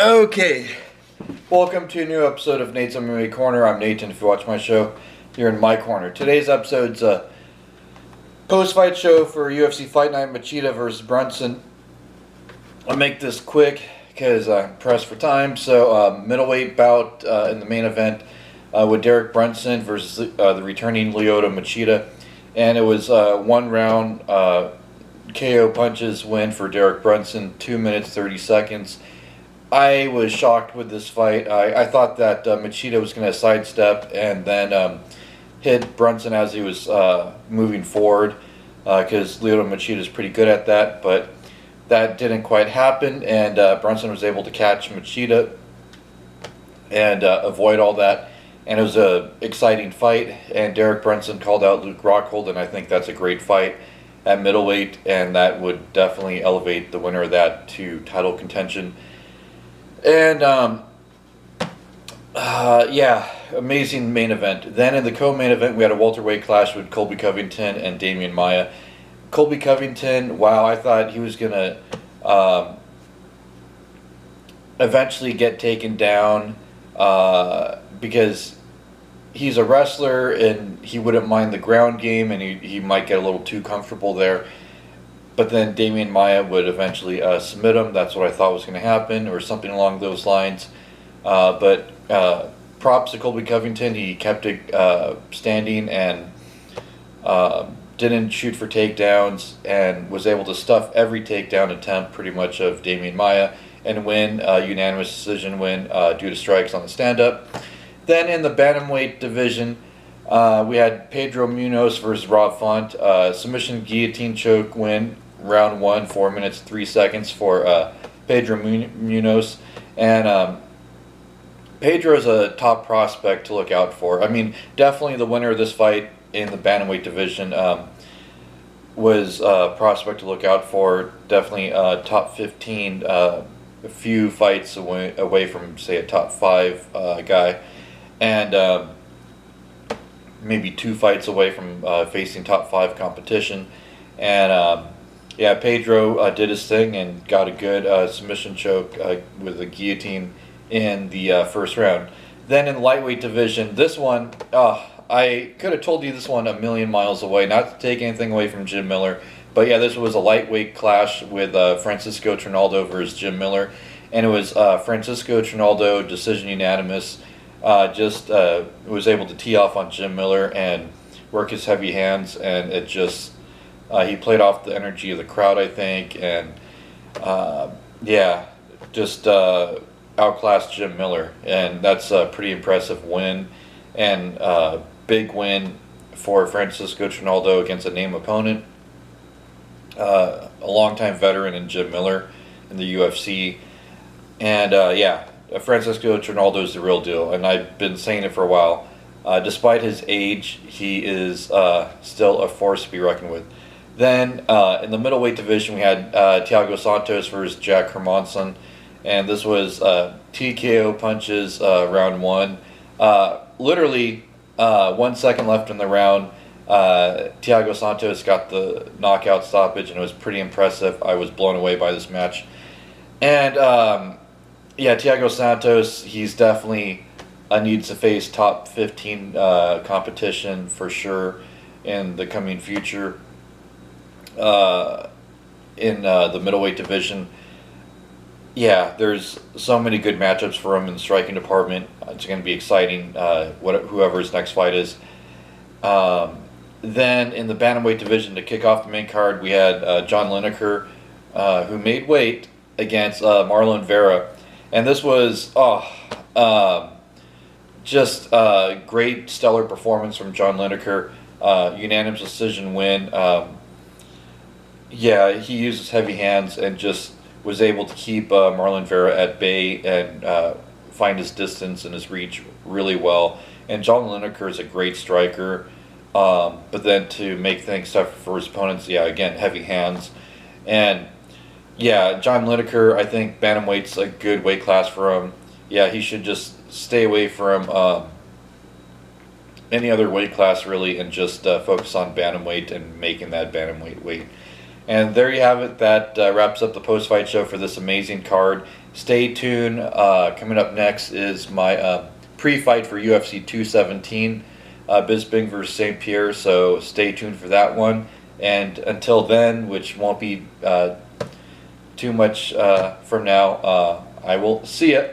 Okay, welcome to a new episode of Nate's MMA Corner. I'm Nathan. If you watch my show, you're in my corner. Today's episode's a post-fight show for UFC Fight Night, Machida versus Brunson. I'll make this quick because I'm pressed for time. So, middleweight bout in the main event with Derek Brunson versus the returning Lyoto Machida. And it was one round KO punches win for Derek Brunson, 2 minutes 30 seconds. I was shocked with this fight. I thought that Machida was going to sidestep and then hit Brunson as he was moving forward because Lyoto Machida is pretty good at that, but that didn't quite happen, and Brunson was able to catch Machida and avoid all that, and it was an exciting fight, and Derek Brunson called out Luke Rockhold, and I think that's a great fight at middleweight, and that would definitely elevate the winner of that to title contention. And, yeah, amazing main event. Then in the co-main event, we had a welterweight clash with Colby Covington and Damian Maia. Colby Covington, wow, I thought he was going to eventually get taken down because he's a wrestler and he wouldn't mind the ground game, and he might get a little too comfortable there. But then Damian Maia would eventually submit him. That's what I thought was going to happen, or something along those lines. But props to Colby Covington. He kept it standing and didn't shoot for takedowns, and was able to stuff every takedown attempt pretty much of Damian Maia and win a unanimous decision win due to strikes on the stand-up. Then in the bantamweight division, we had Pedro Munoz versus Rob Font. Submission guillotine choke win, round 1, 4 minutes 3 seconds for Pedro Munoz. And Pedro is a top prospect to look out for. I mean, definitely the winner of this fight in the bantamweight division was a prospect to look out for. Definitely top 15, a few fights away from, say, a top 5 guy. And maybe 2 fights away from facing top 5 competition. And yeah, Pedro did his thing and got a good submission choke with a guillotine in the first round. Then in the lightweight division, this one, I could have told you this one a million miles away, not to take anything away from Jim Miller, but yeah, this was a lightweight clash with Francisco Trinaldo versus Jim Miller, and it was Francisco Trinaldo decision unanimous. Was able to tee off on Jim Miller and work his heavy hands, and it just he played off the energy of the crowd, I think, and yeah, just outclassed Jim Miller, and that's a pretty impressive win, and big win for Francisco Trinaldo against a name opponent, a longtime veteran in Jim Miller in the UFC, and yeah. Francisco Trinaldo is the real deal, and I've been saying it for a while. Despite his age, he is still a force to be reckoned with. Then in the middleweight division, we had Thiago Santos versus Jack Hermansson, and this was TKO punches round 1. Literally 1 second left in the round. Thiago Santos got the knockout stoppage, and it was pretty impressive. I was blown away by this match. And yeah, Thiago Santos, he's definitely needs to face top 15 competition for sure in the coming future in the middleweight division. Yeah, there's so many good matchups for him in the striking department. It's going to be exciting, whoever his next fight is. Then in the bantamweight division, to kick off the main card, we had John Lineker, who made weight against Marlon Vera. And this was just a great, stellar performance from John Lineker. Unanimous decision win. Yeah, he used his heavy hands and just was able to keep Marlon Vera at bay and find his distance and his reach really well. And John Lineker is a great striker. But then to make things tougher for his opponents, yeah, again, heavy hands. And yeah, John Lineker, I think bantamweight's a good weight class for him. Yeah, he should just stay away from any other weight class really, and just focus on bantamweight and making that bantamweight weight. And there you have it. That wraps up the post-fight show for this amazing card. Stay tuned. Coming up next is my pre-fight for UFC 217, Bisping versus St. Pierre. So stay tuned for that one. And until then, which won't be too much from now, I will see ya.